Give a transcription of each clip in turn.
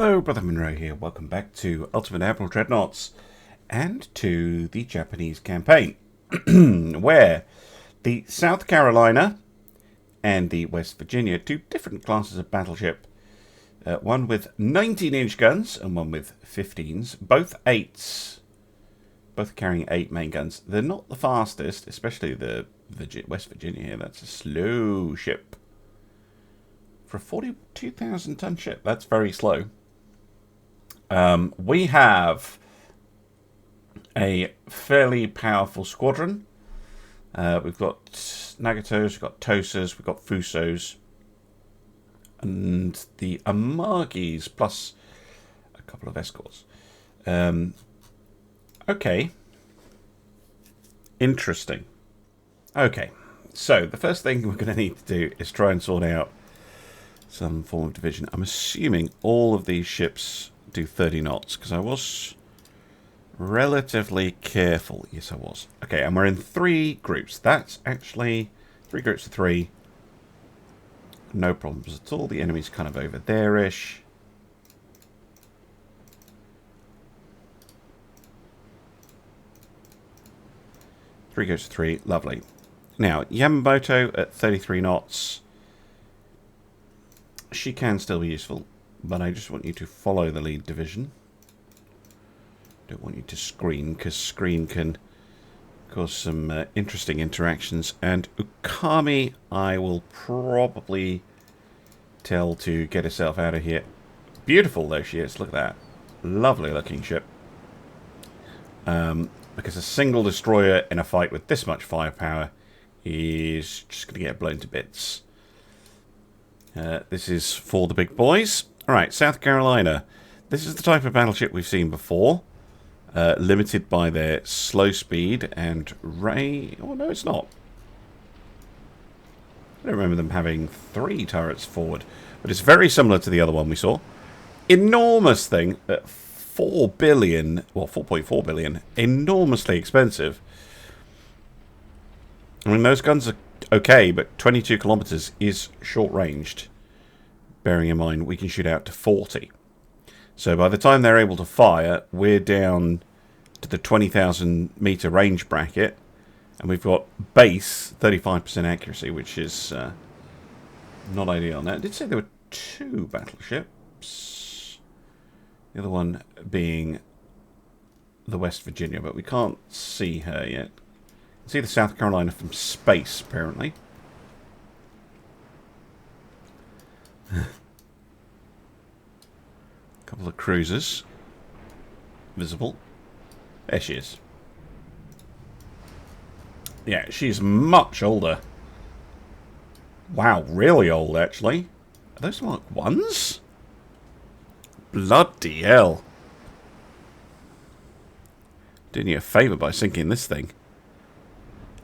Hello, Brother Monroe here. Welcome back to Ultimate Admiral Dreadnoughts and to the Japanese campaign, where the South Carolina and the West Virginia, two different classes of battleship, one with 19-inch guns and one with 15s, both 8s, both carrying 8 main guns. They're not the fastest, especially the West Virginia here. That's a slow ship. For a 42,000 ton ship, that's very slow. We have a fairly powerful squadron. We've got Nagatos, we've got Tosas, we've got Fusos, and the Amagis, plus a couple of escorts. Okay. Interesting. Okay, so the first thing we're going to need to do is try and sort out some form of division. I'm assuming all of these ships do 30 knots, because I was relatively careful. Yes, I was. Okay, and we're in 3 groups. That's actually 3 groups of 3. No problems at all. The enemy's kind of over there-ish. Three groups of 3. Lovely. Now, Yamato at 33 knots. She can still be useful, but I just want you to follow the lead division. Don't want you to screen, because screen can cause some interesting interactions. And Ukami, I will probably tell to get herself out of here. Beautiful though she is, look at that. Lovely looking ship. Because a single destroyer in a fight with this much firepower is just going to get blown to bits. This is for the big boys. Alright, South Carolina. This is the type of battleship we've seen before. Limited by their slow speed and ray... Oh, no, it's not. I don't remember them having 3 turrets forward. But it's very similar to the other one we saw. Enormous thing at 4 billion... Well, 4.4 billion. Enormously expensive. I mean, those guns are okay, but 22 kilometers is short-ranged. Bearing in mind, we can shoot out to 40. So by the time they're able to fire, we're down to the 20,000 meter range bracket. And we've got base 35% accuracy, which is not ideal. Now, I did say there were 2 battleships. The other one being the West Virginia, but we can't see her yet. See the South Carolina from space, apparently. Couple of cruisers. Visible. There she is. Yeah, she's much older. Wow, really old, actually. Are those Mark 1s? Bloody hell. Doing you a favour by sinking this thing.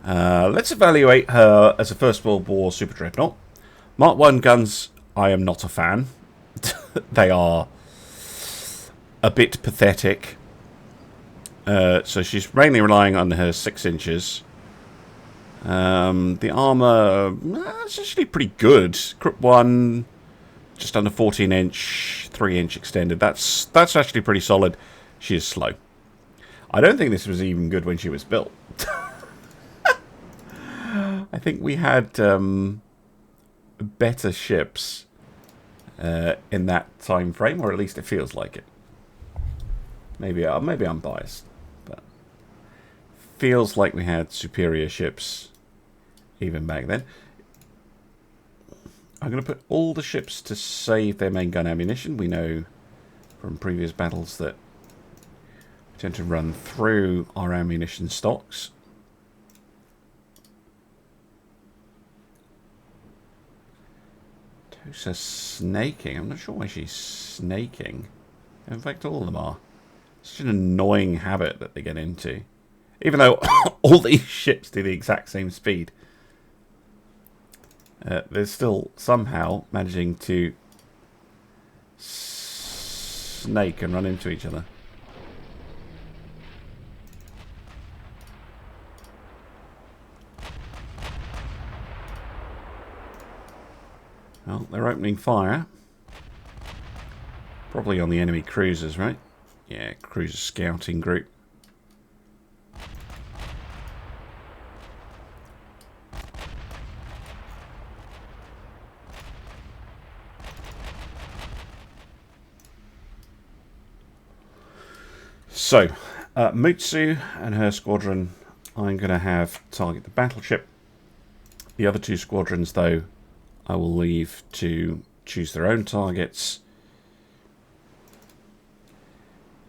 Let's evaluate her as a First World War Super Dreadnought. Mark 1 guns, I am not a fan. They are a bit pathetic. So she's mainly relying on her 6 inches. The armour, it's actually pretty good. Group 1, just under 14 inch, 3 inch extended. That's actually pretty solid. She is slow. I don't think this was even good when she was built. I think we had better ships in that time frame, or at least it feels like it. Maybe I'm biased, but feels like we had superior ships even back then. I'm going to put all the ships to save their main gun ammunition. We know from previous battles that we tend to run through our ammunition stocks. Tosa snaking. I'm not sure why she's snaking. In fact, all of them are. Such an annoying habit that they get into. Even though all these ships do the exact same speed. They're still somehow managing to snake and run into each other. Well, they're opening fire. Probably on the enemy cruisers, right? Yeah, cruiser scouting group. So, Mutsu and her squadron, I'm going to have target the battleship. The other two squadrons, though, I will leave to choose their own targets,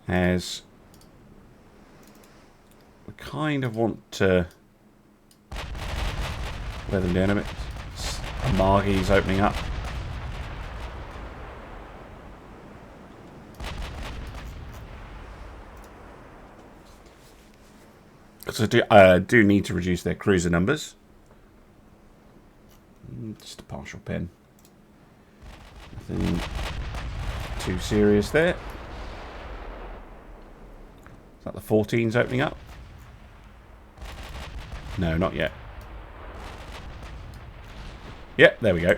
as we kind of want to wear them down a bit. Margi's opening up. So I do need to reduce their cruiser numbers. Just a partial pen. Nothing too serious there. Is that the 14s opening up? No, not yet. Yep, there we go.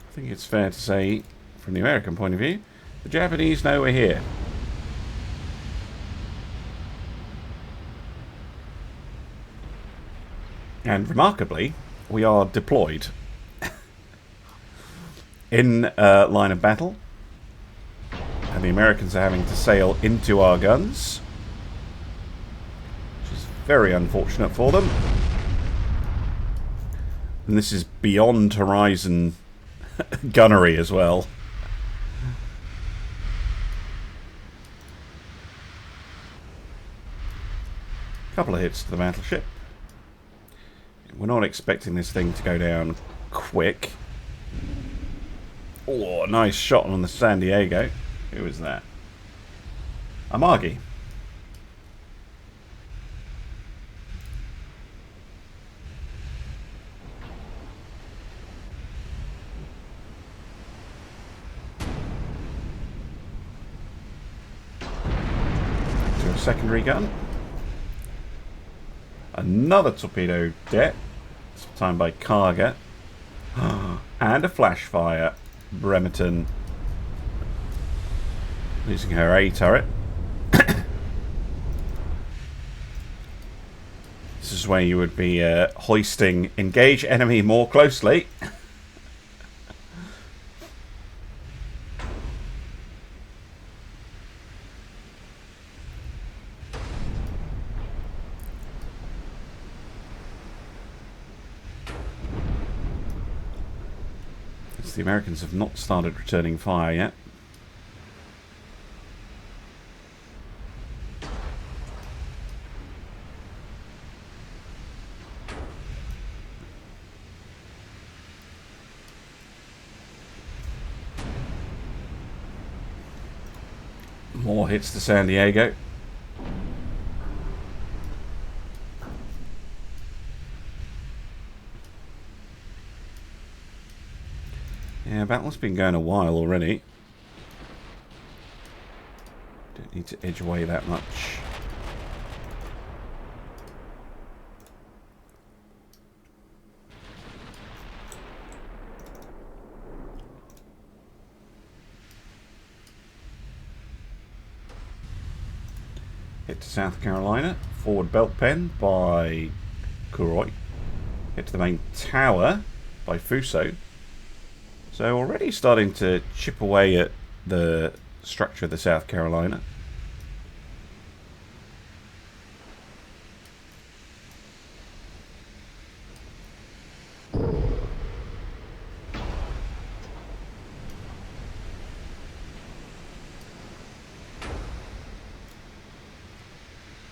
I think it's fair to say, from the American point of view, the Japanese know we're here. And remarkably, we are deployed in line of battle. And the Americans are having to sail into our guns, which is very unfortunate for them. And this is beyond horizon gunnery as well. Couple of hits to the battleship. We're not expecting this thing to go down quick. Oh, nice shot on the San Diego. Who was that? Amagi. To a secondary gun. Another torpedo deck. This time by Karga. And a flash fire. Bremerton losing her A turret. This is where you would be hoisting engage enemy more closely. The Americans have not started returning fire yet. More hits to San Diego. Yeah, battle's been going a while already. Don't need to edge away that much. Hit to South Carolina. Forward belt pen by Kuroi. Hit to the main tower by Fuso. So already starting to chip away at the structure of the South Carolina.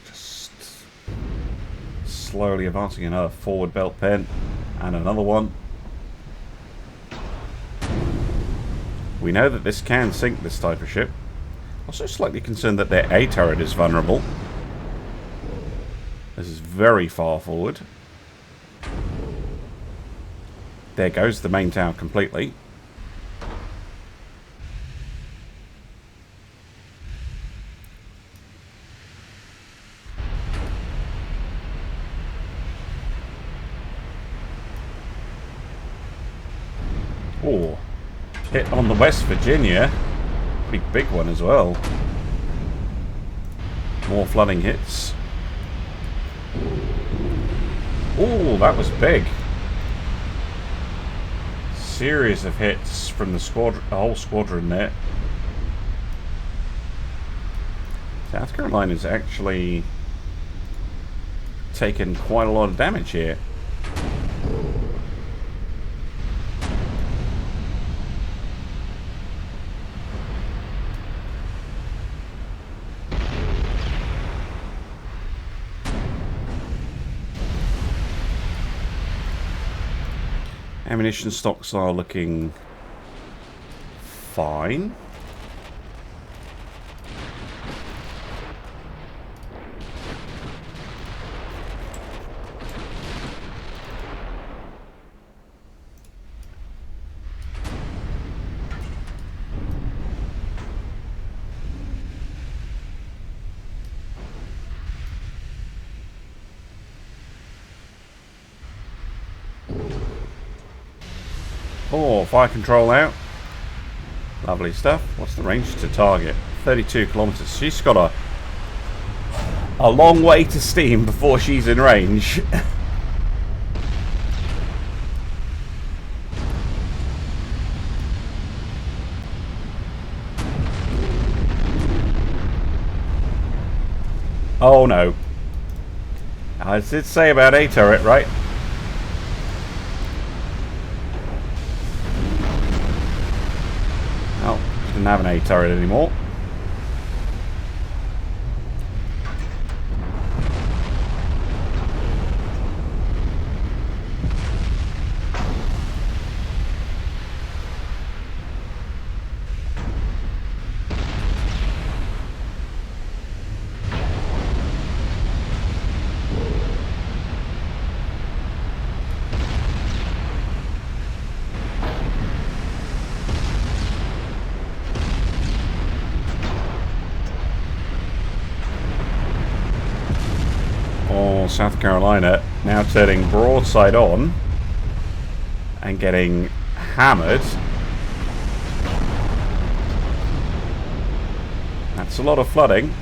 Just slowly advancing. Another forward belt pen and another one. We know that this can sink this type of ship. Also slightly concerned that their A turret is vulnerable. This is very far forward. There goes the main tower completely. Oh, hit on the West Virginia. Pretty big one as well. More flooding hits. Oh, that was big. Series of hits from the squadron, the whole squadron there. South Carolina's actually taken quite a lot of damage here. Ammunition stocks are looking fine. Oh, fire control out. Lovely stuff. What's the range to target? 32 kilometers. She's got a long way to steam before she's in range. Oh no. I did say about a turret, right? Didn't have an A turret anymore. South Carolina now turning broadside on and getting hammered. That's a lot of flooding.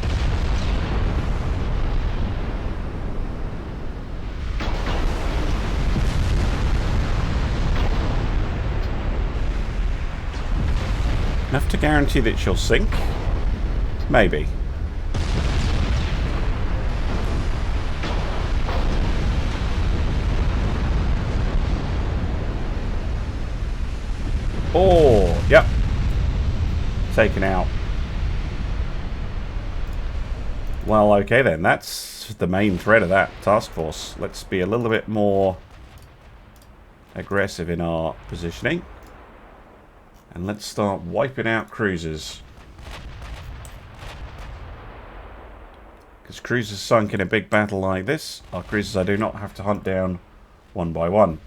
Enough to guarantee that she'll sink? Maybe. Oh, yep. Taken out. Well, okay then. That's the main thread of that task force. Let's be a little bit more aggressive in our positioning. And let's start wiping out cruisers. Because cruisers sunk in a big battle like this are cruisers I do not have to hunt down one by one.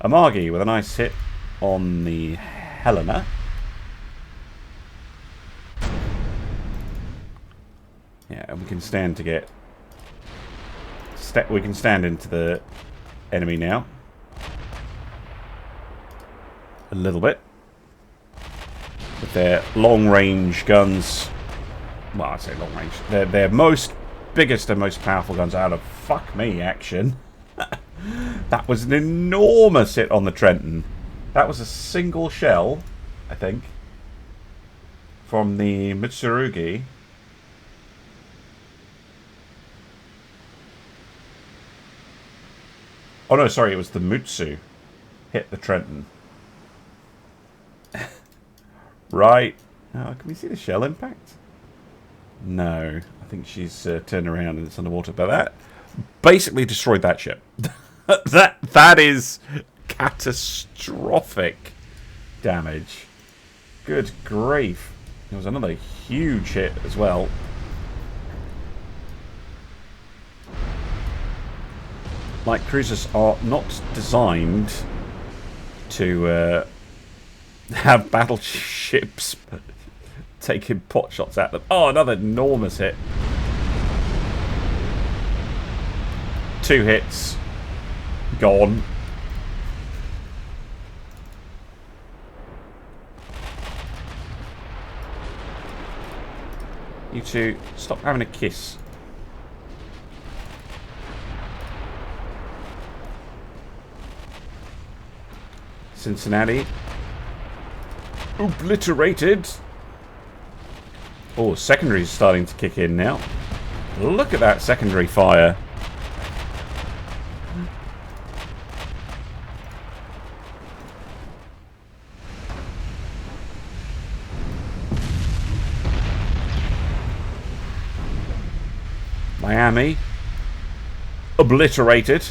Amagi with a nice hit on the Helena. Yeah, and we can stand to get... we can stand into the enemy now. A little bit. With their long-range guns. Well, I say long-range. Their biggest and most powerful guns out of fuck me action. That was an enormous hit on the Trenton. That was a single shell, I think, from the Mitsurugi. Oh no, sorry, it was the Mutsu hit the Trenton. Right. Oh, can we see the shell impact? No. I think she's turned around and it's underwater. But that basically destroyed that ship. that is catastrophic damage. Good grief. There was another huge hit as well. Like, cruisers are not designed to have battleships taking pot shots at them. Oh, another enormous hit. 2 hits. Gone. You two, stop having a kiss. Cincinnati. Obliterated. Oh, secondary's starting to kick in now. Look at that secondary fire. Miami. Obliterated.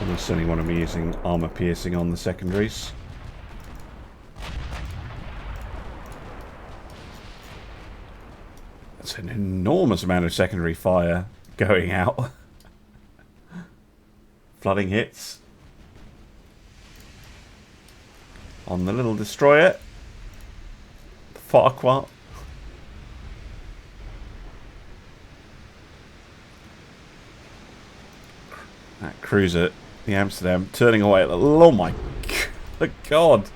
Almost certainly want to be using armor piercing on the secondaries. That's an enormous amount of secondary fire going out. Flooding hits on the little destroyer. Farquhar. That cruiser, the Amsterdam, turning away. Oh my god.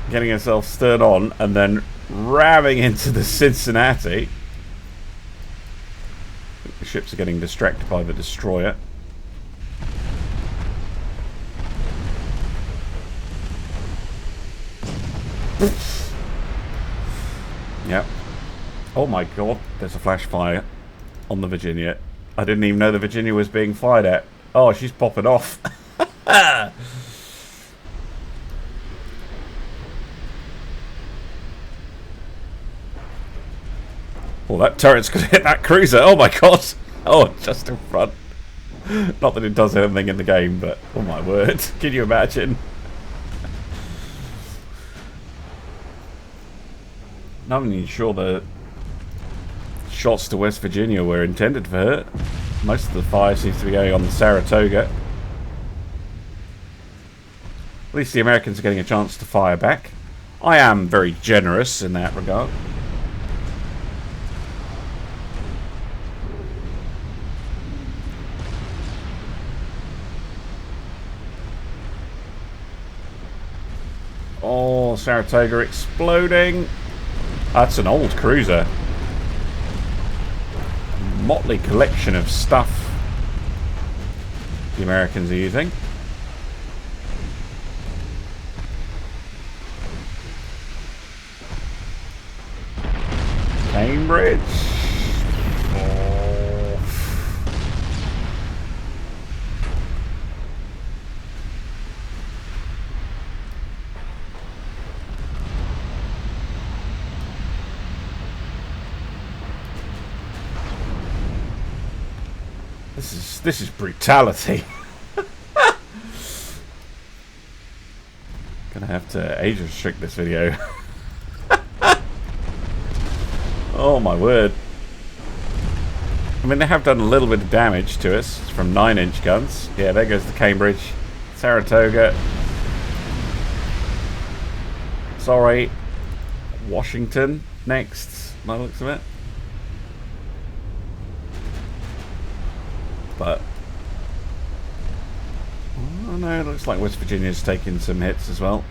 Getting herself stern on and then ramming into the Cincinnati. The ships are getting distracted by the destroyer. Yep. Oh my god, there's a flash fire on the Virginia. I didn't even know the Virginia was being fired at. Oh, she's popping off. Oh, that turret's going to hit that cruiser. Oh my god. Oh, just in front. Not that it does anything in the game, but oh my word. Can you imagine? Not even sure the shots to West Virginia were intended for her. Most of the fire seems to be going on the Saratoga. At least the Americans are getting a chance to fire back. I am very generous in that regard. Oh, Saratoga exploding. That's an old cruiser. Motley collection of stuff the Americans are using. Cambridge. Oh. This is brutality. Gonna have to age restrict this video. Oh my word. I mean, they have done a little bit of damage to us from 9-inch guns. Yeah, there goes the Cambridge. Saratoga. Sorry. Washington next, by the looks of it. But oh no, it looks like West Virginia's taking some hits as well.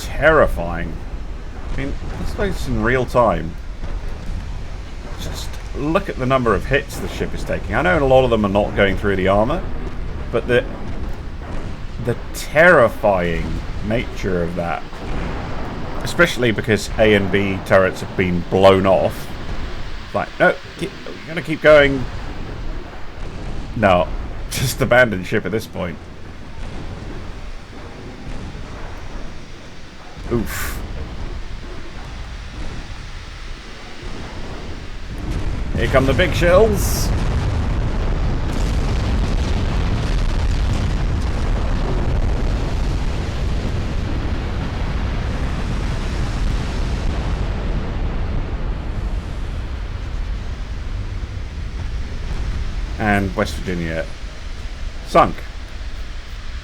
Terrifying. I mean, I suppose in real time, just look at the number of hits the ship is taking. I know a lot of them are not going through the armor, but the terrifying nature of that, especially because A and B turrets have been blown off. Like, no, you're gonna keep going. No, just abandon ship at this point. Oof. Here come the big shells. West Virginia sunk.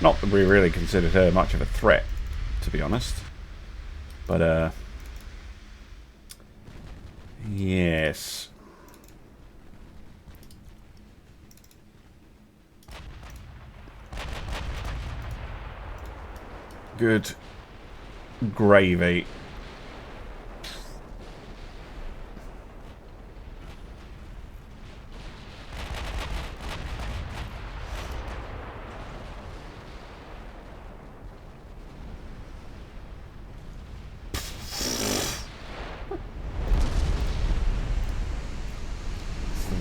Not that we really considered her much of a threat, to be honest. But, yes. Good gravy.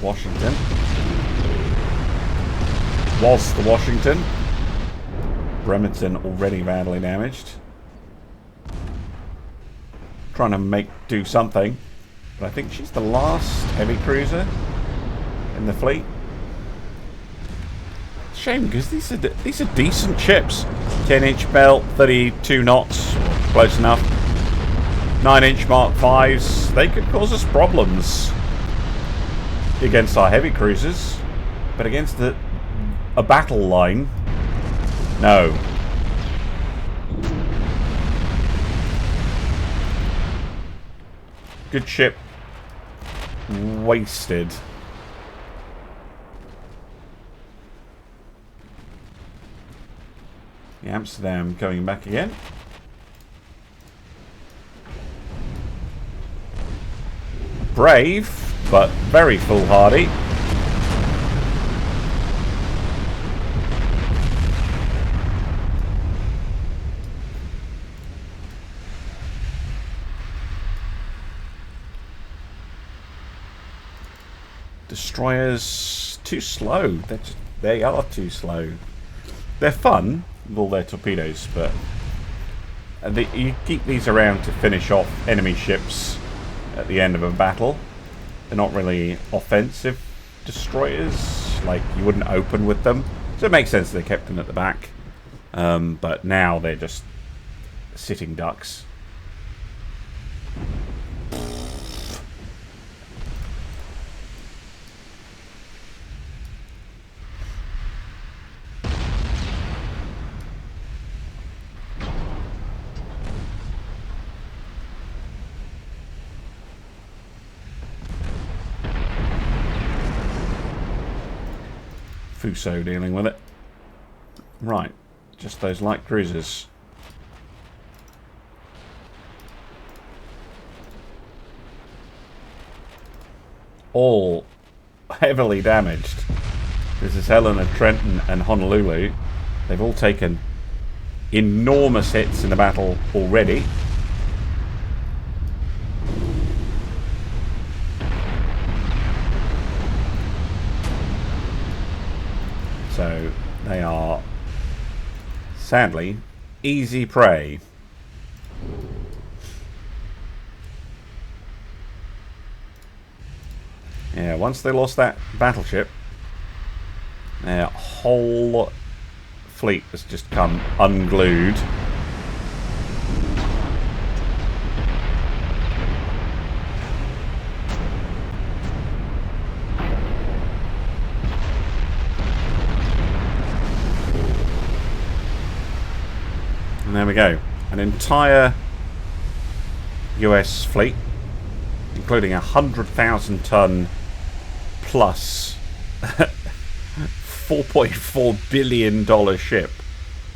Washington. Was the Washington. Bremerton already badly damaged. Trying to do something. But I think she's the last heavy cruiser in the fleet. Shame, because these are decent ships. 10-inch belt, 32 knots. Close enough. 9-inch Mark 5s. They could cause us problems against our heavy cruisers, but against a battle line, no. Good ship wasted. The Amsterdam going back again. Brave, but very foolhardy. Destroyers too slow. They are too slow. They're fun with all their torpedoes, but you keep these around to finish off enemy ships at the end of a battle. They're not really offensive destroyers. Like, you wouldn't open with them. So it makes sense they kept them at the back. But now they're just sitting ducks. Fuso dealing with it. Right, just those light cruisers. All heavily damaged. This is Helena, Trenton, and Honolulu. They've all taken enormous hits in the battle already. So they are, sadly, easy prey. Yeah, once they lost that battleship, their whole fleet has just come unglued. And there we go. An entire US fleet, including a 100,000 ton plus $4.4 billion ship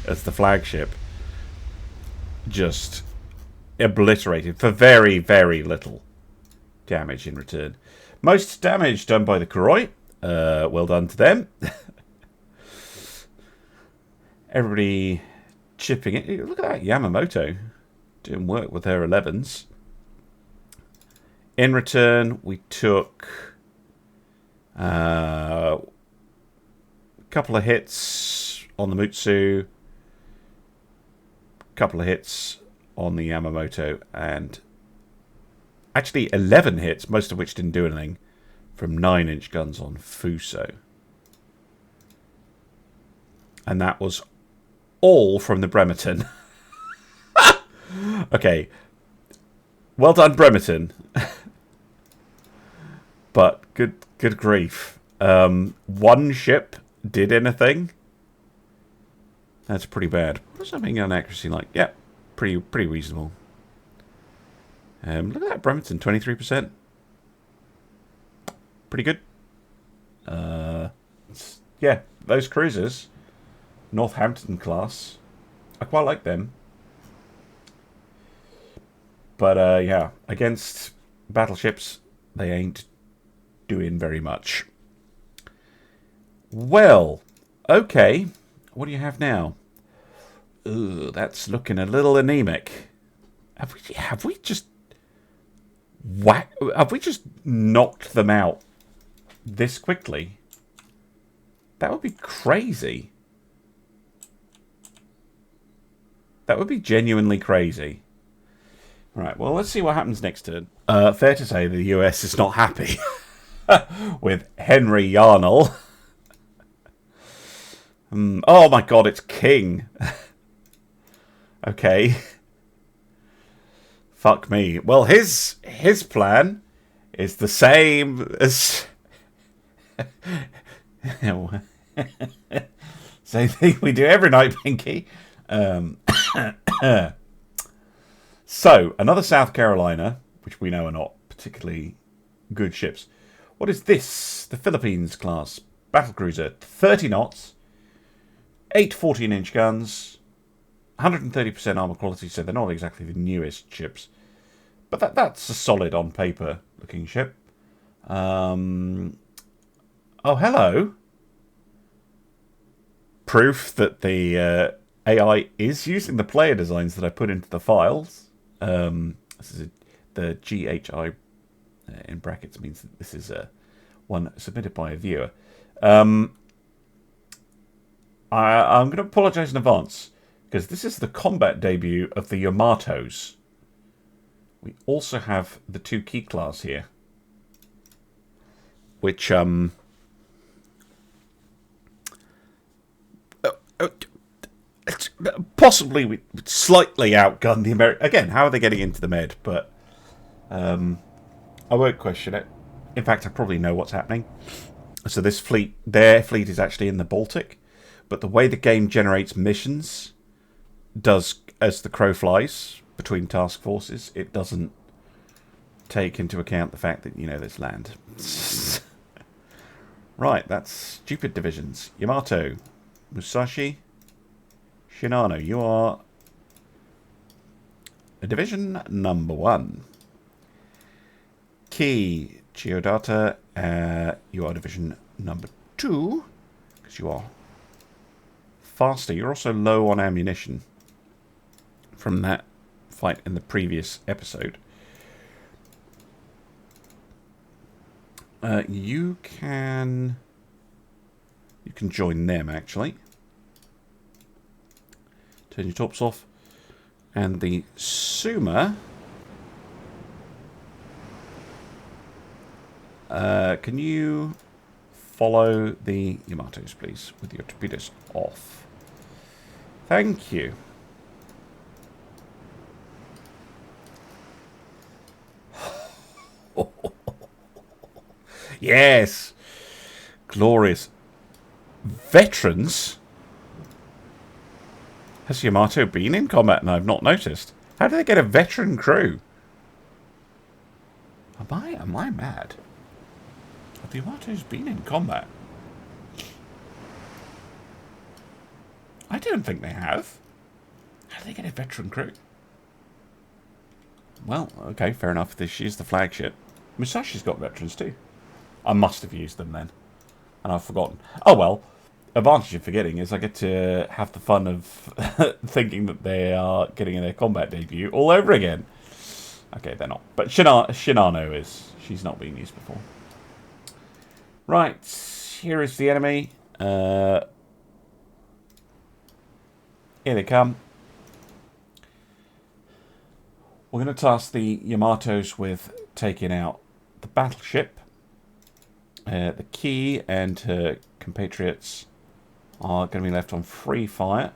as the flagship, just obliterated for very, very little damage in return. Most damage done by the Kuroi. Well done to them. Everybody chipping it. Look at that Yamato doing work with her 11s. In return, we took a couple of hits on the Mutsu, a couple of hits on the Yamamoto, and actually 11 hits, most of which didn't do anything, from 9-inch guns on Fuso. And that was all from the Bremerton. Okay. Well done, Bremerton. But good grief. one ship did anything. That's pretty bad. What's that being inaccuracy like? Yeah, pretty reasonable. Look at that, Bremerton, 23%. Pretty good. Yeah, those cruisers, Northampton class, I quite like them. But yeah, against battleships, they ain't doing very much. Well, okay. What do you have now? Ugh, that's looking a little anemic. Have we just knocked them out this quickly? That would be crazy. That would be genuinely crazy. Right, well, let's see what happens next turn. Fair to say the US is not happy with Henry Yarnell. Oh my god, it's King. Okay. Fuck me. Well, his plan is the same as... Same thing we do every night, Pinky. So, another South Carolina, which we know are not particularly good ships. What is this? The Philippines class battlecruiser, 30 knots, 8 14-inch guns, 130% armor quality, so they're not exactly the newest ships. But that's a solid on paper looking ship. Oh, hello. Proof that the AI is using the player designs that I put into the files. This is the GHI in brackets means that this is one submitted by a viewer. I'm going to apologise in advance because this is the combat debut of the Yamatos. We also have the 2 key class here, which possibly we slightly outgunned the American. Again, how are they getting into the Med? But I won't question it. In fact, I probably know what's happening. So this fleet, their fleet is actually in the Baltic, but the way the game generates missions does as the crow flies between task forces. It doesn't take into account the fact that, you know, there's land. Right, that's stupid divisions. Yamato, Musashi, Shinano, you are a division number 1. Key, Chiodata, you are division number 2, because you are faster. You're also low on ammunition from that fight in the previous episode. You can join them, actually. Turn your tops off. And the Suma... can you follow the Yamatos, please, with your torpedoes off? Thank you. Yes! Glorious. Veterans? Has Yamato been in combat and I've not noticed? How do they get a veteran crew? Am I mad? Have the Yamatos been in combat? I don't think they have. How do they get a veteran crew? Well, okay, fair enough. This is the flagship. Musashi's got veterans too. I must have used them then. And I've forgotten. Oh well. Advantage of forgetting is I get to have the fun of thinking that they are getting their combat debut all over again. Okay, they're not. But Shinano is. She's not been used before. Right. Here is the enemy. Here they come. We're going to task the Yamatos with taking out the battleship. The Key and her compatriots are going to be left on free fire.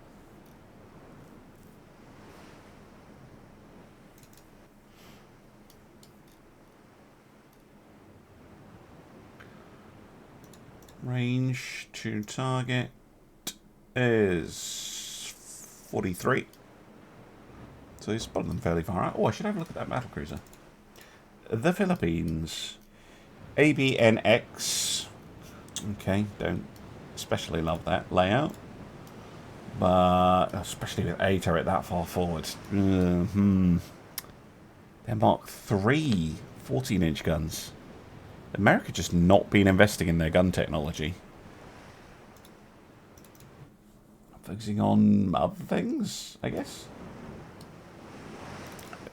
Range to target is 43. So he's spotted them fairly far out. Oh, I should have a look at that battlecruiser. The Philippines. ABNX. Okay, don't especially love that layout. But especially with a turret that far forward. They're Mark III 14-inch guns. America just not been investing in their gun technology. Focusing on other things, I guess.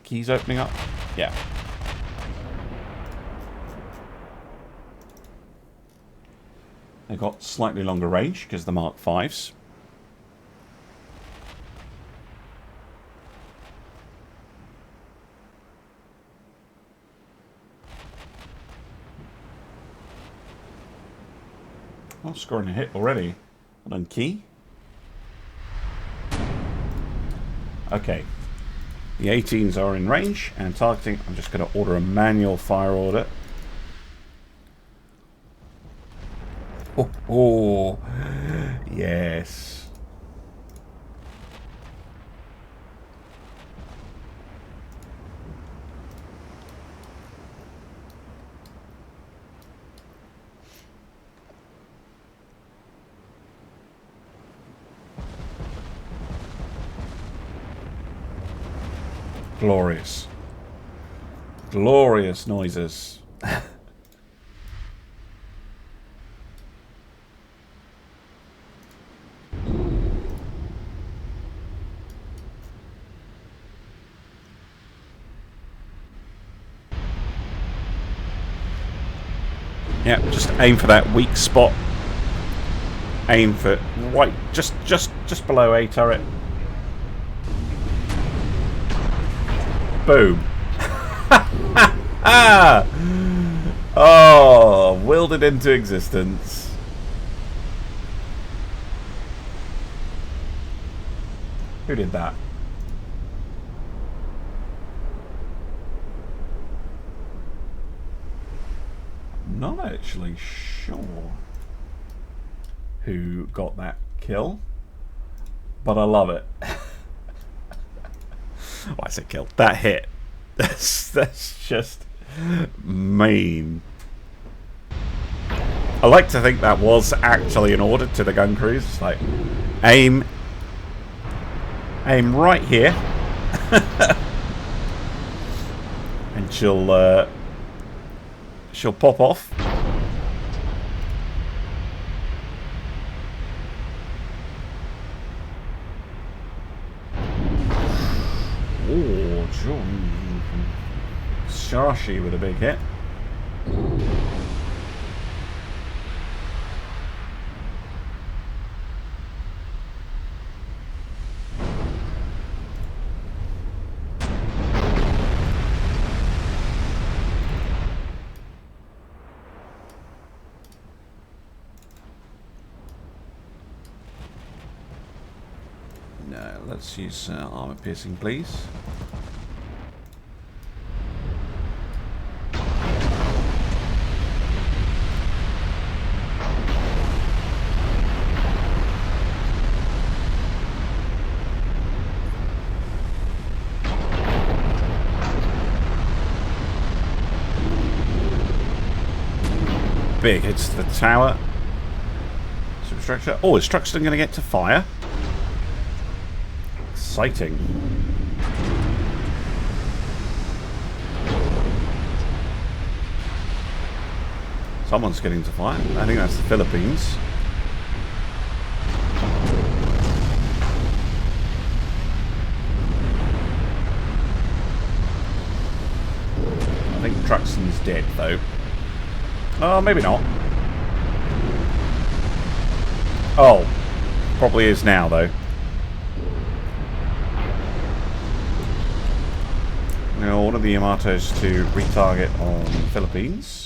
Keys opening up. Yeah. They got slightly longer range because the Mark V's. Oh, scoring a hit already. Well done, Key. Okay. The 18s are in range and targeting. I'm just going to order a manual fire order. Oh, yes. Glorious. Glorious noises. Yeah, just aim for that weak spot. Aim for right, just below a turret. Boom. Oh, willed it into existence. Who did that? I'm not actually sure who got that kill, but I love it. Well, I said kill. That hit. That's just mean. I like to think that was actually an order to the gun crews. It's like, aim right here, and she'll pop off. Shashi with a big hit. No, let's use armor piercing, please. Big hits the tower. Superstructure. Oh, is Struxton going to get to fire? Exciting. Someone's getting to fire. I think that's the Philippines. I think Truxton's dead, though. Oh, maybe not. Oh, probably is now, though. Now, order the Yamatos to retarget on the Philippines.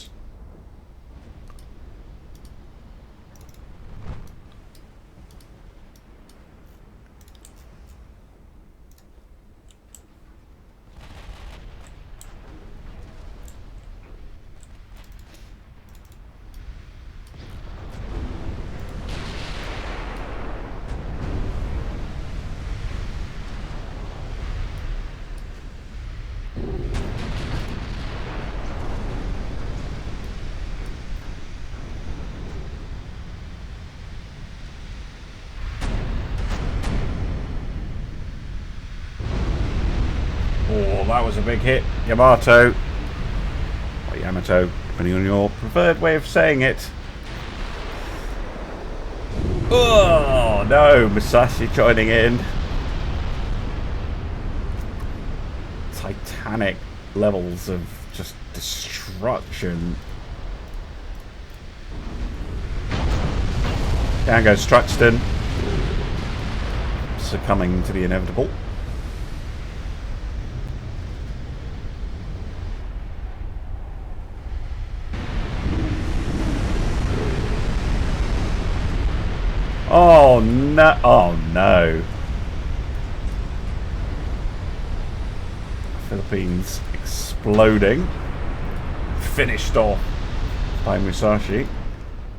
that was a big hit. Yamato. Or Yamato, depending on your preferred way of saying it. Oh, no. Musashi joining in. Titanic levels of just destruction. Down goes Struxton. Succumbing to the inevitable. Oh no! Oh no! Philippines exploding. Finished off by Musashi.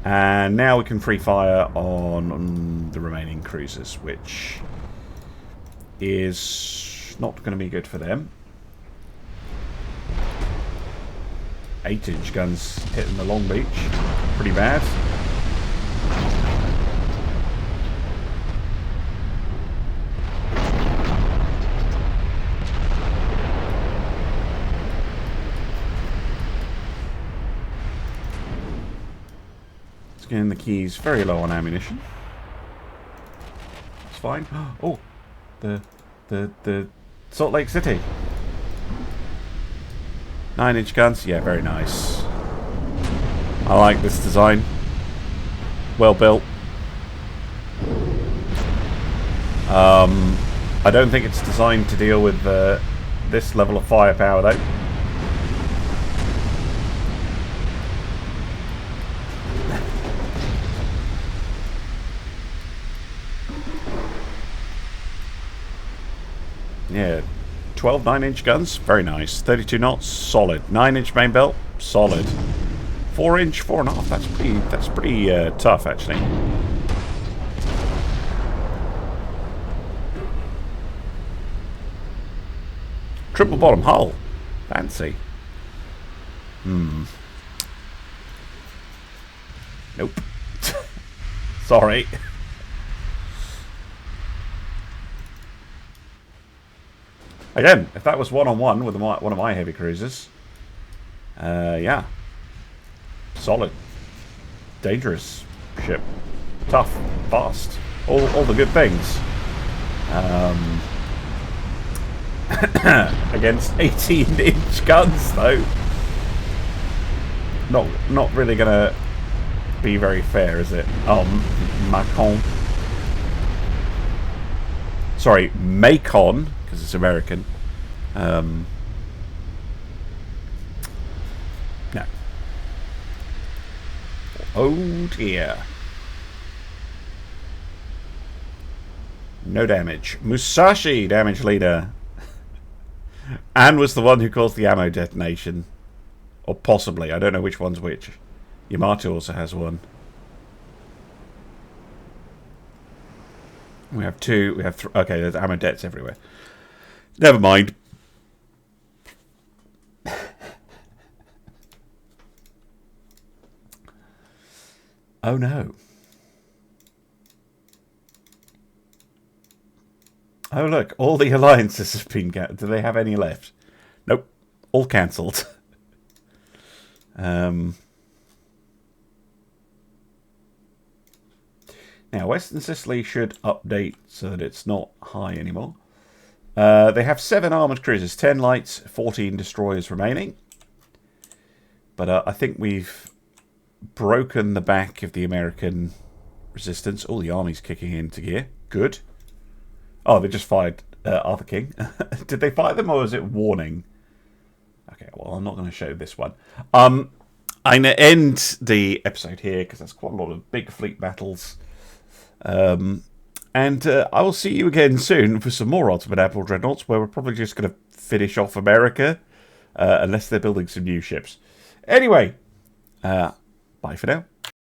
And now we can free fire on the remaining cruisers, which is not going to be good for them. 8-inch guns hitting the Long Beach. Pretty bad. Getting the keys very low on ammunition. It's fine. Oh, the Salt Lake City. 9-inch guns. Yeah, very nice. I like this design. Well built. I don't think it's designed to deal with this level of firepower though. Yeah, 12 9-inch guns, very nice. 32 knots, solid. 9-inch main belt, solid. 4-inch, 4.5. That's pretty tough, actually. Triple bottom hull, fancy. Nope. Sorry. Again, if that was one-on-one with one of my heavy cruisers, yeah, solid, dangerous ship, tough, fast, all the good things. Against 18-inch guns, though, not really gonna be very fair, is it? Oh, Macon. Sorry, Macon. Because it's American. No. Oh dear. No damage. Musashi, damage leader. And was the one who caused the ammo detonation. Or possibly. I don't know which one's which. Yamato also has one. We have two. We have okay, there's ammo dets everywhere. Never mind. Oh no. Oh look, all the alliances have been do they have any left? Nope. All cancelled. Now Western Sicily should update so that it's not high anymore. They have 7 armoured cruisers, 10 lights, 14 destroyers remaining. But I think we've broken the back of the American resistance. Oh, the army's kicking into gear. Good. Oh, they just fired Arthur King. Did they fire them or was it warning? Okay, well, I'm not going to show this one. I'm going to end the episode here because that's quite a lot of big fleet battles. And I will see you again soon for some more Ultimate Admiral Dreadnoughts, where we're probably just going to finish off America, unless they're building some new ships. Anyway, bye for now.